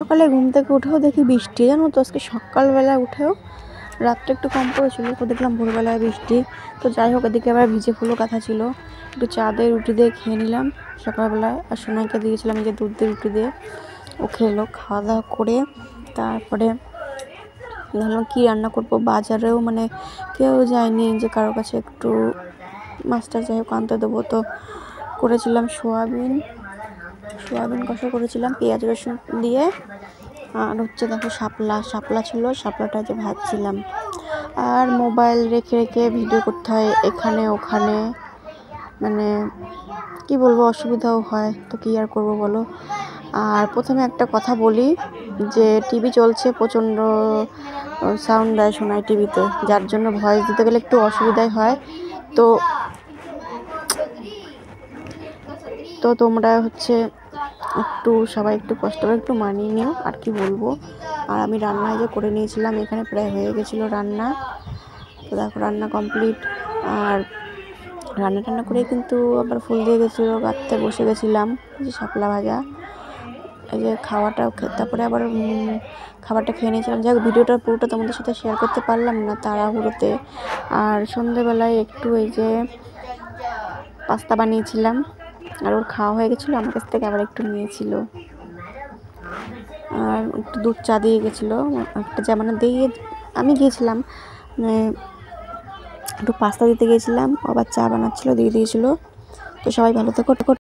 সকালে ঘুম থেকে উঠেও দেখি বৃষ্টি, জানো তো আজকে সকালবেলা উঠেও রাতটা একটু কম পড়েছিল, তো দেখলাম ভোরবেলায় বৃষ্টি। তো যাই হোক, এদিকে আবার ভিজে ফুলও কথা ছিল, একটু চা দিয়ে রুটি দিয়ে খেয়ে নিলাম সকালবেলায়। আর সোনাইকে দিয়েছিলাম এই যে দুধ দিয়ে রুটি দিয়ে, ও খেলো। খাওয়া দাওয়া করে তারপরে ভাবলাম কী রান্না করবো, বাজারেও মানে কেউ যায়নি যে কারোর কাছে একটু মাছটা যাই হোক আনতে দেবো। তো করেছিলাম সোয়াবিন কষা করেছিলাম পেঁয়াজ রসুন দিয়ে। আর হচ্ছে দেখো শাপলা ছিল, শাপলাটা যে ভাজছিলাম। আর মোবাইল রেখে রেখে ভিডিও করতে হয় এখানে ওখানে, মানে কি বলবো, অসুবিধাও হয়, তো কী আর করবো বলো। আর প্রথমে একটা কথা বলি যে টিভি চলছে, প্রচণ্ড সাউন্ড দেয় শোনায় টিভিতে, যার জন্য ভয়েস দিতে গেলে একটু অসুবিধাই হয়। তো তোমরা হচ্ছে একটু সবাই একটু কষ্ট করে একটু মানিয়ে নিও, আর কি বলবো। আর আমি রান্নায় যে করে নিয়েছিলাম, এখানে প্রায় হয়ে গেছিলো রান্না। তো দেখো রান্না কমপ্লিট। আর রান্না করে কিন্তু আবার ফুল দিয়ে গেছিলো, গাঁথতে বসে গেছিলাম যে শাপলা ভাজা, এই যে তারপরে আবার খাবারটা খেয়ে নিয়েছিলাম। যাই হোক, ভিডিওটা পুরোটা তোমাদের সাথে শেয়ার করতে পারলাম না তাড়াহুড়োতে। আর সন্ধেবেলায় একটু এই যে পাস্তা বানিয়েছিলাম, আর ওর খাওয়া হয়ে গেছিলো, আমার কাছ থেকে আবার একটু নিয়েছিল। আর একটু দুধ চা দিয়ে গেছিলো, একটা চা মানে দিয়ে আমি গিয়েছিলাম, মানে একটু পাস্তা দিতে গিয়েছিলাম, আবার চা বানাচ্ছিলো দিয়ে দিয়েছিলো। তো সবাই ভালো থেকো।